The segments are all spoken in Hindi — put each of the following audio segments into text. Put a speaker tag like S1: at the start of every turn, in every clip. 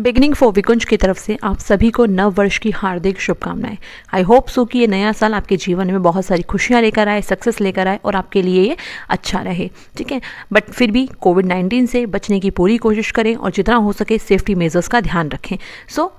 S1: बिगनिंग फॉर विकुंज की तरफ से आप सभी को नव वर्ष की हार्दिक शुभकामनाएं। आई होप सो कि ये नया साल आपके जीवन में बहुत सारी खुशियां लेकर आए, सक्सेस लेकर आए और आपके लिए ये अच्छा रहे, ठीक है। बट फिर भी कोविड-19 से बचने की पूरी कोशिश करें और जितना हो सके सेफ्टी मेजर्स का ध्यान रखें। So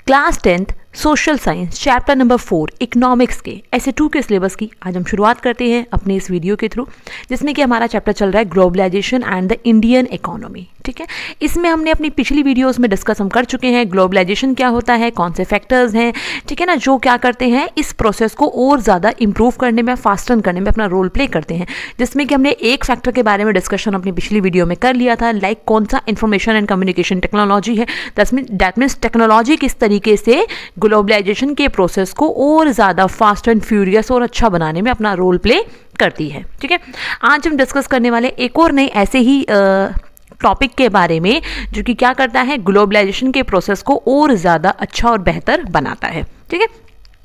S1: class 10th social science chapter number 4 economics के ऐसे 2 के सिलेबस की आज हम शुरुआत करते हैं अपने इस वीडियो के थ्रू, जिसमें कि हमारा चैप्टर चल रहा है globalisation and the Indian economy, ठीक है। इसमें हमने अपनी पिछली वीडियोस में डिस्कस हम कर चुके हैं ग्लोबलाइजेशन क्या होता है, कौन से फैक्टर्स हैं, ठीक है ना, जो क्या करते हैं इस प्रोसेस को और ज़्यादा इंप्रूव करने में, फास्टन करने में अपना रोल प्ले करते हैं। जिसमें कि हमने एक फैक्टर के बारे में डिस्कशन अपनी पिछली वीडियो में कर लिया था, लाइक कौन सा इंफॉर्मेशन एंड कम्युनिकेशन टेक्नोलॉजी है। दैट मीन्स टेक्नोलॉजी किस तरीके से ग्लोबलाइजेशन के प्रोसेस को और ज़्यादा फास्ट एंड फ्यूरियस और अच्छा बनाने में अपना रोल प्ले करती है, ठीक है। आज हम डिस्कस करने वाले एक और नए ऐसे ही टॉपिक के बारे में जो कि क्या करता है, ग्लोबलाइजेशन के प्रोसेस को और ज़्यादा अच्छा और बेहतर बनाता है, ठीक है।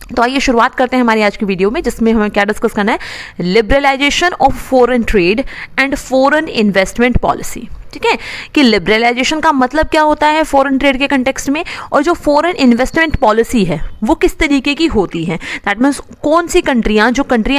S1: तो आइए शुरुआत करते हैं हमारी आज की वीडियो में, जिसमें हमें क्या डिस्कस करना है, liberalisation of foreign trade and foreign investment policy, ठीक है। कि लिबरलाइजेशन का मतलब क्या होता है फॉरेन ट्रेड के कंटेक्स्ट में, और जो फॉरेन इन्वेस्टमेंट पॉलिसी है वो किस तरीके की होती है। दैट मीन्स कौन सी कंट्रियां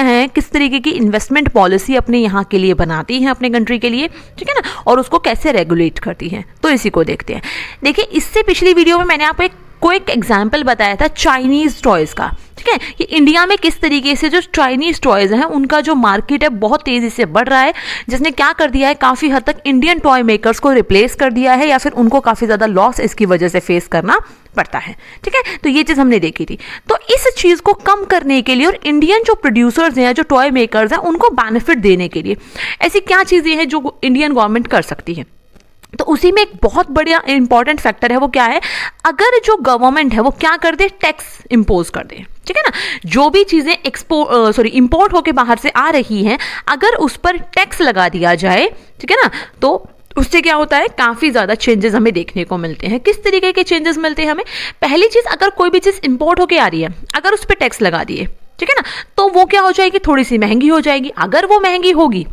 S1: हैं किस तरीके की इन्वेस्टमेंट पॉलिसी अपने यहाँ के लिए बनाती हैं, अपने कंट्री के लिए, ठीक है ना, और उसको कैसे रेगुलेट करती हैं। तो इसी को देखते हैं। देखिए, इससे पिछली वीडियो में मैंने आपको एक एग्जाम्पल बताया था चाइनीज टॉयज का, ठीक है। ये इंडिया में किस तरीके से जो चाइनीज टॉयज हैं उनका जो मार्केट है बहुत तेजी से बढ़ रहा है, जिसने क्या कर दिया है, काफी हद तक इंडियन टॉय मेकर्स को रिप्लेस कर दिया है, या फिर उनको काफी ज्यादा लॉस इसकी वजह से फेस करना पड़ता है, ठीक है। तो ये चीज हमने देखी थी। तो इस चीज को कम करने के लिए और इंडियन जो प्रोड्यूसर्स हैं, जो टॉय मेकर्स हैं, उनको बेनिफिट देने के लिए ऐसी क्या चीजें हैं जो इंडियन गवर्नमेंट कर सकती है। तो उसी में एक बहुत बड़ा इंपॉर्टेंट फैक्टर है, वो क्या है, अगर जो गवर्नमेंट है वो क्या कर दे, टैक्स इंपोज कर दे, ठीक है ना। जो भी चीजें इंपोर्ट होके बाहर से आ रही हैं, अगर उस पर टैक्स लगा दिया जाए, ठीक है ना, तो उससे क्या होता है, काफी ज्यादा चेंजेस हमें देखने को मिलते हैं। किस तरीके के चेंजेस मिलते हैं हमें, पहली चीज, अगर कोई भी चीज इंपोर्ट होके आ रही है, अगर उस पर टैक्स लगा दिए, ठीक है ना, तो वो क्या हो जाएगी, थोड़ी सी महंगी हो जाएगी। अगर वो महंगी होगी,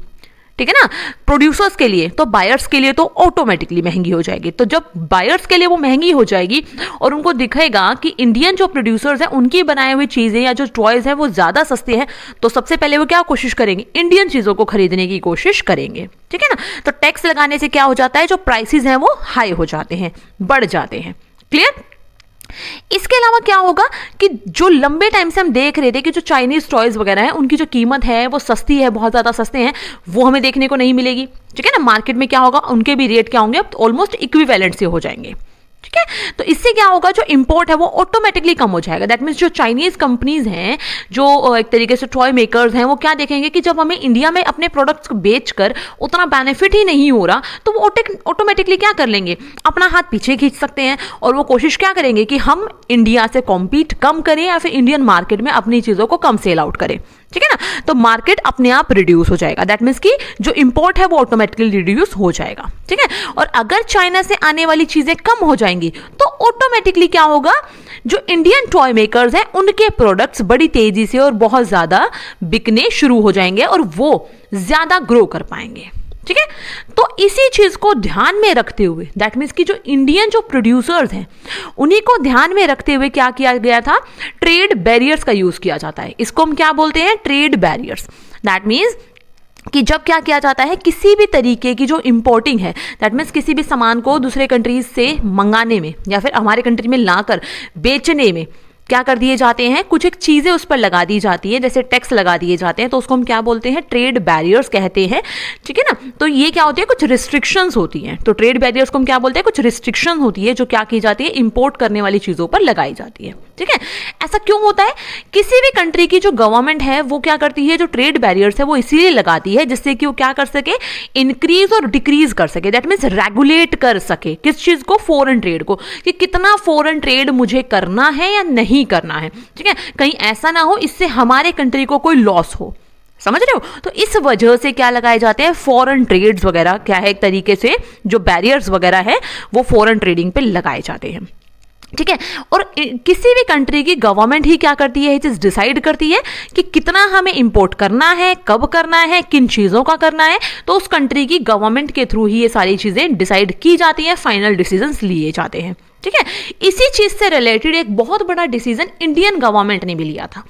S1: ठीक है ना, प्रोड्यूसर्स के लिए, तो बायर्स के लिए तो ऑटोमेटिकली महंगी हो जाएगी। तो जब बायर्स के लिए वो महंगी हो जाएगी और उनको दिखेगा कि इंडियन जो प्रोड्यूसर्स हैं उनकी बनाई हुई चीजें या जो टॉयज हैं वो ज्यादा सस्ते हैं, तो सबसे पहले वो क्या कोशिश करेंगे, इंडियन चीजों को खरीदने की कोशिश करेंगे, ठीक है ना। तो टैक्स लगाने से क्या हो जाता है, जो प्राइसेस हैं वो हाई हो जाते हैं, बढ़ जाते हैं। क्लियर। इसके अलावा क्या होगा कि जो लंबे टाइम से हम देख रहे थे कि जो चाइनीज टॉयज वगैरह हैं उनकी जो कीमत है वो सस्ती है, बहुत ज्यादा सस्ते हैं, वो हमें देखने को नहीं मिलेगी, ठीक है ना। मार्केट में क्या होगा, उनके भी रेट क्या होंगे, ऑलमोस्ट इक्विवेलेंट से हो जाएंगे, ठीक है। तो इससे क्या होगा, जो इंपोर्ट है वो ऑटोमेटिकली कम हो जाएगा। दैट मीन्स जो चाइनीज कंपनीज हैं, जो एक तरीके से टॉय मेकर्स हैं, वो क्या देखेंगे कि जब हमें इंडिया में अपने प्रोडक्ट्स को बेचकर उतना बेनिफिट ही नहीं हो रहा, तो वो ऑटोमेटिकली क्या कर लेंगे, अपना हाथ पीछे खींच सकते हैं और वो कोशिश क्या करेंगे कि हम इंडिया से कॉम्पीट कम करें या फिर इंडियन मार्केट में अपनी चीजों को कम सेल आउट करें, ठीक है ना। तो मार्केट अपने आप रिड्यूस हो जाएगा। दैट मीन्स कि जो इंपोर्ट है वो ऑटोमेटिकली रिड्यूस हो जाएगा, ठीक है। और अगर चाइना से आने वाली चीजें कम हो जाएंगी तो ऑटोमेटिकली क्या होगा, जो इंडियन टॉय मेकर्स हैं उनके प्रोडक्ट्स बड़ी तेजी से और बहुत ज्यादा बिकने शुरू हो जाएंगे और वो ज्यादा ग्रो कर पाएंगे, ठीक है। तो इसी चीज को ध्यान में रखते हुए, दैट मीन्स कि जो इंडियन जो प्रोड्यूसर्स हैं उन्हीं को ध्यान में रखते हुए क्या किया गया था, ट्रेड बैरियर्स का यूज किया जाता है। इसको हम क्या बोलते हैं, ट्रेड बैरियर्स। दैट मीन्स कि जब क्या किया जाता है, किसी भी तरीके की जो इंपोर्टिंग है, दैट मीन्स किसी भी सामान को दूसरे कंट्रीज से मंगाने में या फिर हमारे कंट्री में लाकर बेचने में क्या कर दिए जाते हैं, कुछ एक चीजें उस पर लगा दी जाती है, जैसे टैक्स लगा दिए जाते हैं, तो उसको हम क्या बोलते हैं, ट्रेड बैरियर्स कहते हैं, ठीक है ना। तो ये क्या होती है, कुछ रिस्ट्रिक्शंस होती हैं। तो ट्रेड बैरियर्स को हम क्या बोलते हैं, कुछ रिस्ट्रिक्शन होती है जो क्या की जाती है, इंपोर्ट करने वाली चीजों पर लगाई जाती है, ठीक है। ऐसा क्यों होता है, किसी भी कंट्री की जो गवर्नमेंट है वो क्या करती है, जो ट्रेड बैरियर्स है वो इसीलिए लगाती है जिससे कि वो क्या कर सके, इंक्रीज और डिक्रीज कर सके। दैट मीन्स रेगुलेट कर सके किस चीज को, फॉरेन ट्रेड को, कि कितना फॉरेन ट्रेड मुझे करना है या नहीं करना है, ठीक है। कहीं ऐसा ना हो इससे हमारे कंट्री को कोई लॉस हो, समझ रहे हो। तो इस वजह से क्या लगाए जाते हैं, फॉरेन ट्रेड्स वगैरह क्या है, एक तरीके से जो बैरियर्स वगैरह है वो फॉरेन ट्रेडिंग पे लगाए जाते हैं। ठीक है। और किसी भी कंट्री की गवर्नमेंट ही क्या करती है, ये चीज़ डिसाइड करती है कि कितना हमें इंपोर्ट करना है, कब करना है, किन चीज़ों का करना है। तो उस कंट्री की गवर्नमेंट के थ्रू ही ये सारी चीज़ें डिसाइड की जाती हैं, फाइनल डिसीजंस लिए जाते हैं। ठीक है। इसी चीज से रिलेटेड एक बहुत बड़ा डिसीजन इंडियन गवर्नमेंट ने भी लिया था।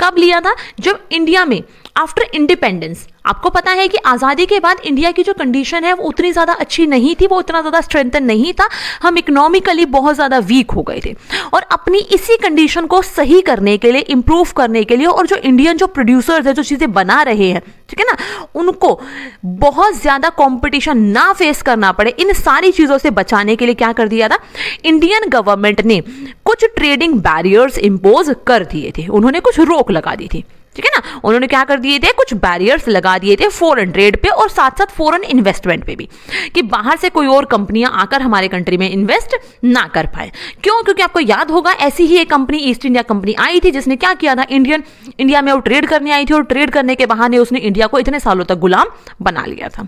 S1: कब लिया था? जब इंडिया में आफ्टर इंडिपेंडेंस, आपको पता है कि आज़ादी के बाद इंडिया की जो कंडीशन है वो उतनी ज़्यादा अच्छी नहीं थी, वो उतना ज़्यादा स्ट्रेंथन नहीं था, हम इकोनॉमिकली बहुत ज़्यादा वीक हो गए थे। और अपनी इसी कंडीशन को सही करने के लिए, इंप्रूव करने के लिए, और जो इंडियन जो प्रोड्यूसर्स है, जो चीज़ें बना रहे हैं, ठीक है ना, उनको बहुत ज़्यादा कॉम्पिटिशन ना फेस करना पड़े, इन सारी चीज़ों से बचाने के लिए क्या कर दिया था, इंडियन गवर्नमेंट ने कुछ ट्रेडिंग बैरियर्स इंपोज कर दिए थे। उन्होंने कुछ रोक लगा दी थी। ठीक है ना, उन्होंने क्या कर दिए थे, कुछ बैरियर्स लगा दिए थे फॉरेन ट्रेड पे और साथ साथ फॉरेन इन्वेस्टमेंट पे भी, कि बाहर से कोई और कंपनियां आकर हमारे कंट्री में इन्वेस्ट ना कर पाए। क्यों? क्योंकि आपको याद होगा ऐसी ही एक कंपनी, ईस्ट इंडिया कंपनी आई थी, जिसने क्या किया था, इंडिया में वो ट्रेड करने आई थी और ट्रेड करने के बहाने उसने इंडिया को इतने सालों तक गुलाम बना लिया था।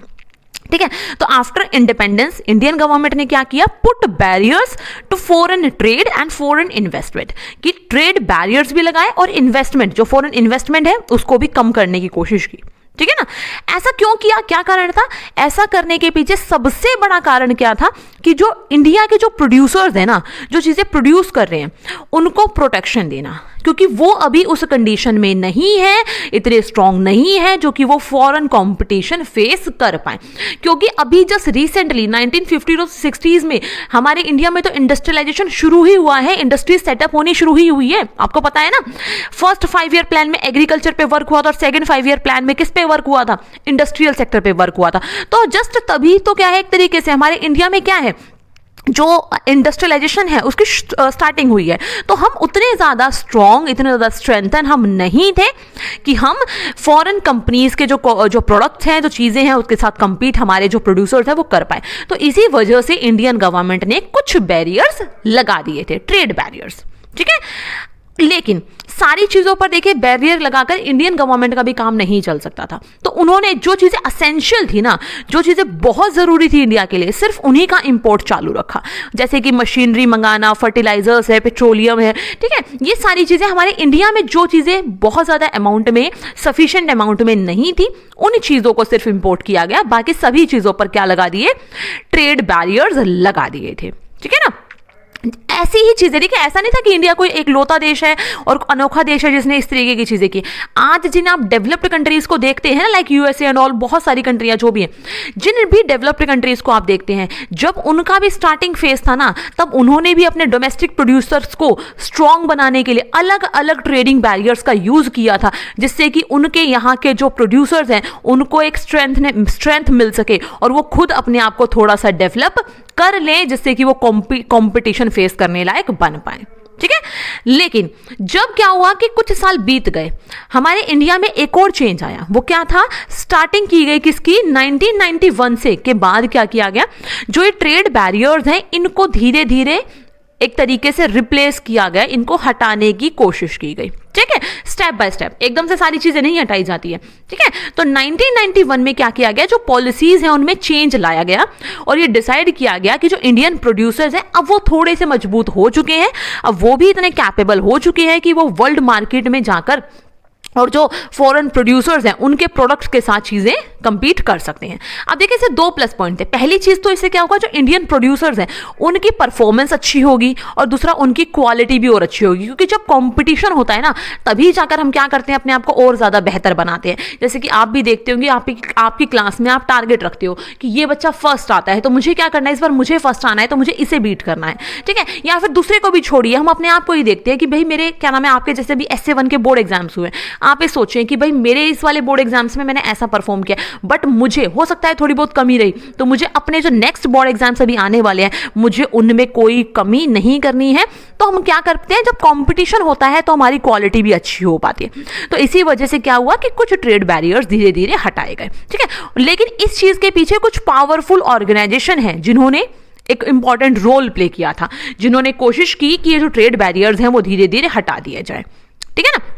S1: ठीक है। तो आफ्टर इंडिपेंडेंस इंडियन गवर्नमेंट ने क्या किया, put barriers to foreign trade and foreign investment, कि ट्रेड बैरियर्स भी लगाए और इन्वेस्टमेंट, जो फॉरेन इन्वेस्टमेंट है उसको भी कम करने की कोशिश की। ठीक है ना। ऐसा क्यों किया, क्या कारण था? ऐसा करने के पीछे सबसे बड़ा कारण क्या था कि जो इंडिया के जो प्रोड्यूसर्स हैं ना, जो चीजें प्रोड्यूस कर रहे हैं, उनको प्रोटेक्शन देना, क्योंकि वो अभी उस कंडीशन में नहीं है, इतने स्ट्रांग नहीं है जो कि वो फॉरेन कंपटीशन फेस कर पाए। क्योंकि अभी जस्ट रिसेंटली 1950 और 60s में हमारे इंडिया में तो इंडस्ट्रियलाइजेशन शुरू ही हुआ है, इंडस्ट्री सेटअप होनी शुरू ही हुई है। आपको पता है ना, फर्स्ट 5 ईयर प्लान में एग्रीकल्चर पे वर्क हुआ था और सेकंड 5 ईयर प्लान में किस पे वर्क हुआ था, इंडस्ट्रियल सेक्टर पे वर्क हुआ था। तो जस्ट तभी तो क्या है, एक तरीके से हमारे इंडिया में क्या है, जो इंडस्ट्रियलाइजेशन है उसकी स्टार्टिंग हुई है। तो हम उतने ज़्यादा स्ट्रॉन्ग, इतने ज़्यादा स्ट्रेंथन हम नहीं थे कि हम फॉरेन कंपनीज के जो प्रोडक्ट्स हैं, जो चीज़ें हैं, उसके साथ compete हमारे जो प्रोड्यूसर्स हैं वो कर पाए। तो इसी वजह से इंडियन गवर्नमेंट ने कुछ बैरियर्स लगा दिए थे, ट्रेड बैरियर्स। ठीक है। लेकिन सारी चीजों पर देखिए, बैरियर लगाकर इंडियन गवर्नमेंट का भी काम नहीं चल सकता था। तो उन्होंने जो चीजें असेंशियल थी ना, जो चीजें बहुत जरूरी थी इंडिया के लिए, सिर्फ उन्हीं का इंपोर्ट चालू रखा। जैसे कि मशीनरी मंगाना, फर्टिलाइजर्स है, पेट्रोलियम है। ठीक है। ये सारी चीजें हमारे इंडिया में जो चीजें बहुत ज्यादा अमाउंट में, सफिशिएंट अमाउंट में नहीं थी, उन चीजों को सिर्फ इंपोर्ट किया गया। बाकी सभी चीजों पर क्या लगा दिए, ट्रेड बैरियर्स लगा दिए थे। ठीक है ना। ऐसी ही चीजें, देखिए ऐसा नहीं था कि इंडिया कोई एक लौता देश है और अनोखा देश है जिसने इस तरीके की चीजें की। आज जिन आप डेवलप्ड कंट्रीज को देखते हैं, लाइक यूएसए एंड ऑल, बहुत सारी कंट्रियां जो भी हैं, जिन भी डेवलप्ड कंट्रीज को आप देखते हैं, जब उनका भी स्टार्टिंग फेज था ना, तब उन्होंने भी अपने डोमेस्टिक प्रोड्यूसर्स को स्ट्रांग बनाने के लिए अलग अलग ट्रेडिंग बैरियर्स का यूज किया था, जिससे कि उनके यहाँ के जो प्रोड्यूसर्स हैं उनको एक स्ट्रेंथ मिल सके और वो खुद अपने आप को थोड़ा सा डेवलप कर लें, जिससे कि वो कंपटीशन फेस करने लायक बन पाए। ठीक है। लेकिन जब क्या हुआ कि कुछ साल बीत गए, हमारे इंडिया में एक और चेंज आया। वो क्या था, स्टार्टिंग की गई किसकी, 1991 से के बाद क्या किया गया, जो ये ट्रेड बैरियर्स हैं इनको धीरे धीरे एक तरीके से रिप्लेस किया गया, इनको हटाने की कोशिश की गई। ठीक है। स्टेप बाय स्टेप, एकदम से सारी चीजें नहीं हटाई जाती है। ठीक है। तो 1991 में क्या किया गया, जो पॉलिसीज हैं उनमें चेंज लाया गया और ये डिसाइड किया गया कि जो इंडियन प्रोड्यूसर्स हैं अब वो थोड़े से मजबूत हो चुके हैं, अब वो भी इतने कैपेबल हो चुके हैं कि वो वर्ल्ड मार्केट में जाकर और जो फॉरेन प्रोड्यूसर्स हैं उनके प्रोडक्ट्स के साथ चीजें कंपीट कर सकते हैं। अब देखिए, इसे 2 प्लस पॉइंट थे। पहली चीज तो इससे क्या होगा, जो इंडियन प्रोड्यूसर्स हैं उनकी परफॉर्मेंस अच्छी होगी और दूसरा उनकी क्वालिटी भी और अच्छी होगी, क्योंकि जब कंपटीशन होता है ना, तभी जाकर हम क्या करते हैं, अपने आप को और ज्यादा बेहतर बनाते हैं। जैसे कि आप भी देखते होंगे, आपकी क्लास में आप टारगेट रखते हो कि ये बच्चा फर्स्ट आता है तो मुझे क्या करना है, इस बार मुझे फर्स्ट आना है, तो मुझे इसे बीट करना है। ठीक है। या फिर दूसरे को भी छोड़िए, हम अपने आप को ही देखते हैं कि भाई मेरे क्या नाम है, आपके जैसे भी SA1 के बोर्ड एग्जाम्स हुए, आप ये सोचें कि भाई मेरे इस वाले बोर्ड एग्जाम्स में मैंने ऐसा परफॉर्म किया, बट मुझे हो सकता है थोड़ी बहुत कमी रही, तो मुझे अपने जो नेक्स्ट बोर्ड एग्जाम्स अभी आने वाले हैं, मुझे उनमें कोई कमी नहीं करनी है। तो हम क्या करते हैं, जब कंपटीशन होता है तो हमारी क्वालिटी भी अच्छी हो पाती है। तो इसी वजह से क्या हुआ कि कुछ ट्रेड बैरियर्स धीरे धीरे हटाए गए। ठीक है। लेकिन इस चीज के पीछे कुछ पावरफुल ऑर्गेनाइजेशन है जिन्होंने एक इंपॉर्टेंट रोल प्ले किया था, जिन्होंने कोशिश की कि ये जो ट्रेड बैरियर्स हैं वो धीरे धीरे हटा दिए जाए। ठीक है ना।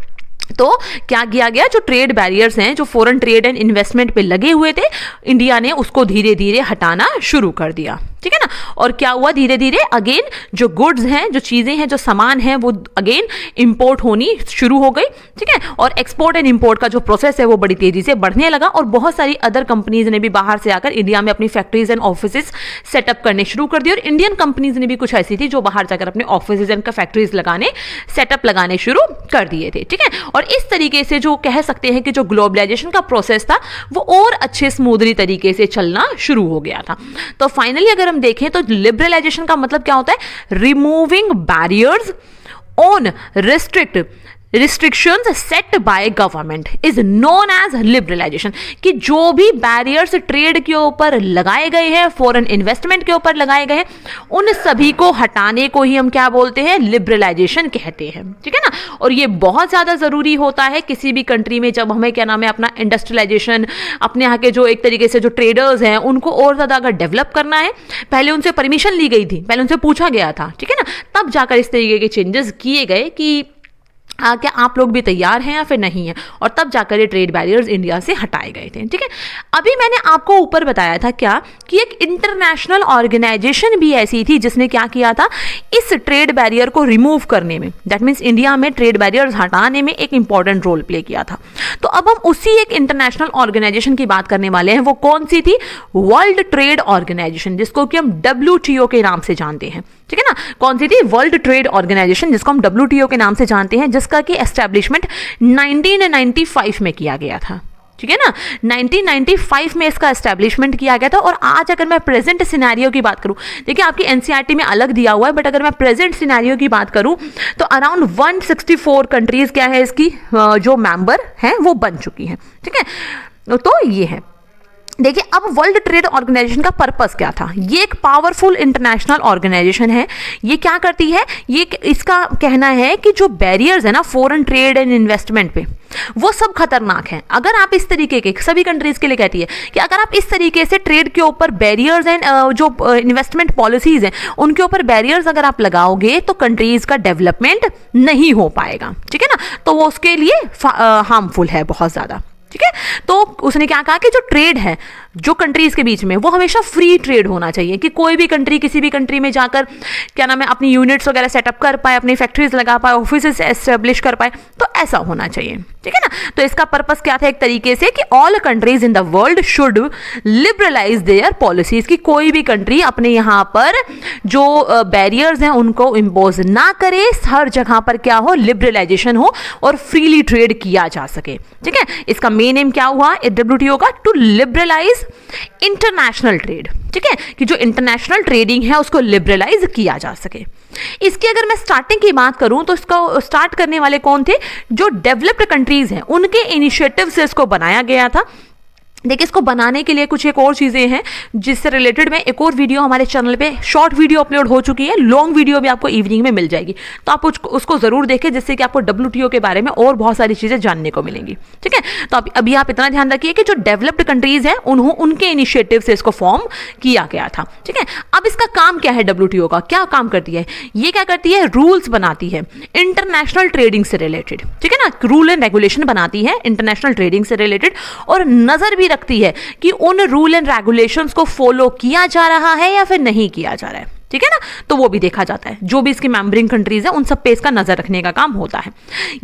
S1: तो क्या किया गया, जो ट्रेड बैरियर्स हैं, जो फॉरेन ट्रेड एंड इन्वेस्टमेंट पे लगे हुए थे, इंडिया ने उसको धीरे धीरे हटाना शुरू कर दिया। ठीक ठीक है ना। और क्या हुआ, धीरे धीरे अगेन जो गुड्स हैं, जो चीजें हैं, जो सामान है, वो अगेन इंपोर्ट होनी शुरू हो गई, ठीक है। और एक्सपोर्ट एंड इंपोर्ट का जो प्रोसेस है वो बड़ी तेजी से बढ़ने लगा और बहुत सारी अदर कंपनीज ने भी बाहर से आकर इंडिया में अपनी फैक्ट्रीज एंड ऑफिसेज सेटअप करने शुरू कर दिए। और इंडियन कंपनीज ने भी कुछ ऐसी थी जो बाहर जाकर अपने ऑफिसेज एंड फैक्ट्रीज लगाने, सेटअप लगाने शुरू कर दिए थे, ठीक है। और इस तरीके से जो कह सकते हैं कि जो ग्लोबलाइजेशन का प्रोसेस था वो और अच्छे स्मूथली तरीके से चलना शुरू हो गया था। तो फाइनली अगर हम देखें तो लिबरलाइजेशन का मतलब क्या होता है, removing barriers on restrictions set by government is known as liberalisation. कि जो भी बैरियर्स ट्रेड के ऊपर लगाए गए हैं, फॉरेन इन्वेस्टमेंट के ऊपर लगाए गए हैं, उन सभी को हटाने को ही हम क्या बोलते हैं, लिबरलाइजेशन कहते हैं, ठीक है ना। और ये बहुत ज़्यादा ज़रूरी होता है किसी भी कंट्री में, जब हमें क्या नाम है अपना इंडस्ट्रियलाइजेशन, अपने यहाँ के जो एक तरीके से जो ट्रेडर्स हैं उनको और ज़्यादा अगर डेवलप करना है, पहले उनसे परमिशन ली गई थी, पहले उनसे पूछा गया था, ठीक है ना, तब जाकर इस तरीके के चेंजेस किए गए कि क्या आप लोग भी तैयार हैं या फिर नहीं है, और तब जाकर ये ट्रेड बैरियर्स इंडिया से हटाए गए थे, ठीक है। अभी मैंने आपको ऊपर बताया था क्या कि एक इंटरनेशनल ऑर्गेनाइजेशन भी ऐसी थी जिसने क्या किया था, इस ट्रेड बैरियर को रिमूव करने में, दैट मीन्स इंडिया में ट्रेड बैरियर्स हटाने में एक इंपॉर्टेंट रोल प्ले किया था। तो अब हम उसी एक इंटरनेशनल ऑर्गेनाइजेशन की बात करने वाले हैं। वो कौन सी थी, वर्ल्ड ट्रेड ऑर्गेनाइजेशन, जिसको कि हम WTO के नाम से जानते हैं, ठीक है ना। कौन सी थी, वर्ल्ड ट्रेड ऑर्गेनाइजेशन, जिसको हम WTO के नाम से जानते हैं, जिसका कि एस्टेब्लिशमेंट 1995 में किया गया था, ठीक है ना। 1995 में इसका एस्टेब्लिशमेंट किया गया था। और आज अगर मैं प्रेजेंट सिनेरियो की बात करूं, देखिए आपकी एनसीईआरटी में अलग दिया हुआ है, बट अगर मैं प्रेजेंट सिनेरियो की बात करूं तो अराउंड 164 कंट्रीज क्या है इसकी जो मेंबर हैं वो बन चुकी हैं, ठीक है। तो ये है, देखिए अब वर्ल्ड ट्रेड ऑर्गेनाइजेशन का पर्पस क्या था। ये एक पावरफुल इंटरनेशनल ऑर्गेनाइजेशन है। ये क्या करती है, ये इसका कहना है कि जो बैरियर्स है ना फॉरेन ट्रेड एंड इन्वेस्टमेंट पे, वो सब खतरनाक हैं। अगर आप इस तरीके के, सभी कंट्रीज के लिए कहती है कि अगर आप इस तरीके से ट्रेड के ऊपर बैरियर्स एंड जो इन्वेस्टमेंट पॉलिसीज हैं उनके ऊपर बैरियर्स अगर आप लगाओगे तो कंट्रीज का डेवलपमेंट नहीं हो पाएगा, ठीक है ना। तो वो उसके लिए हार्मफुल है बहुत ज़्यादा, ठीक है। तो उसने क्या कहा कि जो ट्रेड है जो कंट्रीज के बीच में, वो हमेशा फ्री ट्रेड होना चाहिए, कि कोई भी कंट्री किसी भी कंट्री में जाकर क्या नाम है अपनी यूनिट्स वगैरह सेटअप कर पाए, अपनी फैक्ट्रीज लगा पाए, ऑफिसेस एस्टेब्लिश कर पाए, तो ऐसा होना चाहिए, ठीक है ना। तो इसका पर्पस क्या था एक तरीके से कि all countries in the world should liberalise there policies, कि कोई भी कंट्री अपने यहाँ पर जो बैरियर्स हैं उनको इम्पोज ना करे, हर जगह पर क्या हो, लिबरलाइजेशन हो और फ्रीली ट्रेड किया जा सके, ठीक है। इसका मेन एम क्या हुआ WTO का, टू लिबरलाइज इंटरनेशनल ट्रेड, ठीक है, कि जो इंटरनेशनल ट्रेडिंग है उसको लिबरलाइज किया जा सके। इसकी अगर मैं स्टार्टिंग की बात करूं तो इसको स्टार्ट करने वाले कौन थे, जो डेवलप्ड कंट्रीज हैं, उनके इनिशिएटिव से इसको बनाया गया था। देखिए इसको बनाने के लिए कुछ एक और चीज़ें हैं जिससे रिलेटेड में एक और वीडियो हमारे चैनल पे शॉर्ट वीडियो अपलोड हो चुकी है, लॉन्ग वीडियो भी आपको इवनिंग में मिल जाएगी, तो आप उसको ज़रूर देखें, जिससे कि आपको WTO के बारे में और बहुत सारी चीज़ें जानने को मिलेंगी, ठीक है। तो अभी आप इतना ध्यान रखिए कि जो डेवलप्ड कंट्रीज़ हैं उनके इनिशिएटिव से इसको फॉर्म किया गया था, ठीक है। अब इसका काम क्या है, WTO का क्या काम करती है, ये क्या करती है, रूल्स बनाती है इंटरनेशनल ट्रेडिंग से रिलेटेड, ठीक है ना, रूल एंड रेगुलेशन बनाती है इंटरनेशनल ट्रेडिंग से रिलेटेड, और नज़र भी रखती है कि उन रूल एंड रेगुलेशंस को फॉलो किया जा रहा है या फिर नहीं किया जा रहा है, ठीक है ना। तो वो भी देखा जाता है, जो भी इसकी मेंबरिंग कंट्रीज है उन सब पे इसका नजर रखने का काम होता है।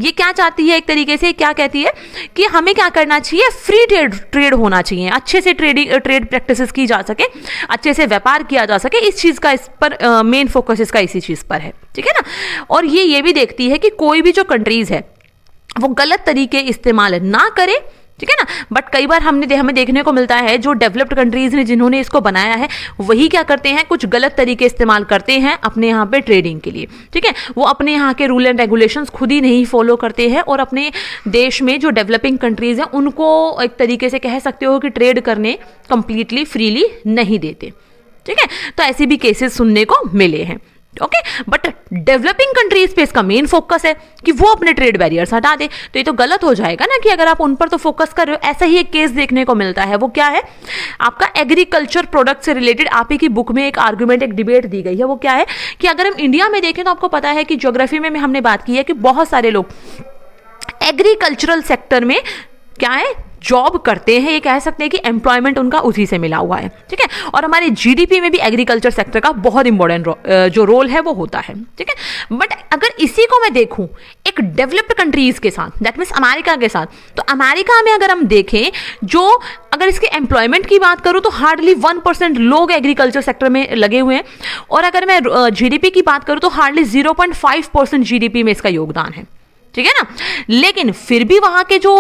S1: ये क्या चाहती है एक तरीके से, क्या कहती है कि हमें क्या करना चाहिए, फ्री ट्रेड होना चाहिए, अच्छे से ट्रेड प्रैक्टिसेस की जा सके, अच्छे से व्यापार किया जा सके, इस चीज का इस पर मेन फोकस इसका इसी चीज पर है, ठीक है ना। और ये भी देखती है कि कोई भी जो कंट्रीज है वो गलत तरीके इस्तेमाल ना करे, ठीक है ना। बट कई बार हमें देखने को मिलता है जो डेवलप्ड कंट्रीज ने जिन्होंने इसको बनाया है वही क्या करते हैं, कुछ गलत तरीके इस्तेमाल करते हैं अपने यहाँ पे ट्रेडिंग के लिए, ठीक है। वो अपने यहाँ के रूल एंड रेगुलेशंस खुद ही नहीं फॉलो करते हैं और अपने देश में जो डेवलपिंग कंट्रीज हैं उनको एक तरीके से कह सकते हो कि ट्रेड करने कंप्लीटली फ्रीली नहीं देते, ठीक है। तो ऐसे भी केसेस सुनने को मिले हैं, ओके। बट डेवलपिंग कंट्रीज पे इसका मेन फोकस है कि वो अपने ट्रेड बैरियर्स हटा दे, तो ये तो गलत हो जाएगा ना कि अगर आप उन पर तो फोकस कर रहे हो। ऐसा ही एक केस देखने को मिलता है, वो क्या है आपका एग्रीकल्चर प्रोडक्ट से रिलेटेड, आप ही की बुक में एक आर्गुमेंट, एक डिबेट दी गई है। वो क्या है कि अगर हम इंडिया में देखें तो आपको पता है कि ज्योग्राफी में हमने बात की है कि बहुत सारे लोग एग्रीकल्चरल सेक्टर में क्या है, जॉब करते हैं, ये कह सकते हैं कि एम्प्लॉयमेंट उनका उसी से मिला हुआ है, ठीक है। और हमारे जीडीपी में भी एग्रीकल्चर सेक्टर का बहुत इंपॉर्टेंट जो रोल है वो होता है, ठीक है। बट अगर इसी को मैं देखूं एक डेवलप्ड कंट्रीज के साथ, दैट मीन्स अमेरिका के साथ, तो अमेरिका में अगर हम देखें, जो अगर इसके एम्प्लॉयमेंट की बात करूं तो हार्डली 1% लोग एग्रीकल्चर सेक्टर में लगे हुए हैं, और अगर मैं जीडीपी की बात करूं तो हार्डली 0.5% जीडीपी में इसका योगदान है, ठीक है ना। लेकिन फिर भी वहां के जो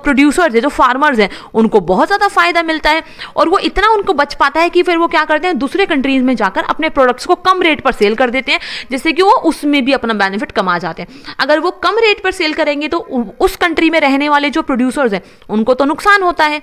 S1: प्रोड्यूसर्स है, जो फार्मर्स हैं, उनको बहुत ज़्यादा फायदा मिलता है, और वो इतना उनको बच पाता है कि फिर वो क्या करते हैं, दूसरे कंट्रीज में जाकर अपने प्रोडक्ट्स को कम रेट पर सेल कर देते हैं, जिससे कि वो उसमें भी अपना बेनिफिट कमा जाते हैं। अगर वो कम रेट पर सेल करेंगे तो उस कंट्री में रहने वाले जो प्रोड्यूसर्स हैं उनको तो नुकसान होता है,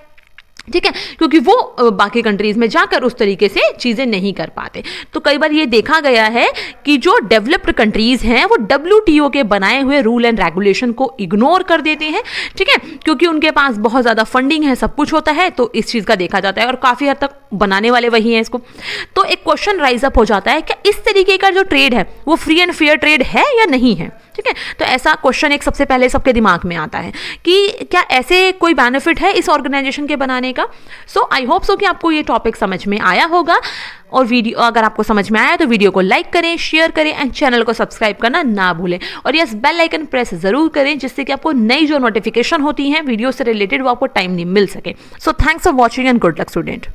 S1: ठीक है, क्योंकि वो बाकी कंट्रीज में जाकर उस तरीके से चीज़ें नहीं कर पाते। तो कई बार ये देखा गया है कि जो डेवलप्ड कंट्रीज हैं वो WTO के बनाए हुए रूल एंड रेगुलेशन को इग्नोर कर देते हैं, ठीक है, क्योंकि उनके पास बहुत ज़्यादा फंडिंग है, सब कुछ होता है, तो इस चीज़ का देखा जाता है, और काफ़ी हद तक बनाने वाले वही हैं इसको। तो एक क्वेश्चन राइज अप हो जाता है कि इस तरीके का जो ट्रेड है वो फ्री एंड फेयर ट्रेड है या नहीं है, ठीक है। तो ऐसा क्वेश्चन एक सबसे पहले सबके दिमाग में आता है कि क्या ऐसे कोई बेनिफिट है इस ऑर्गेनाइजेशन के बनाने का। सो आई होप सो कि आपको ये टॉपिक समझ में आया होगा, और वीडियो अगर आपको समझ में आया तो वीडियो को लाइक करें, शेयर करें, एंड चैनल को सब्सक्राइब करना ना भूलें, और यस बेल आइकन प्रेस जरूर करें, जिससे कि आपको नई जो नोटिफिकेशन होती हैं वीडियो से रिलेटेड वो आपको टाइमली मिल सके। So thanks for watching and good luck student.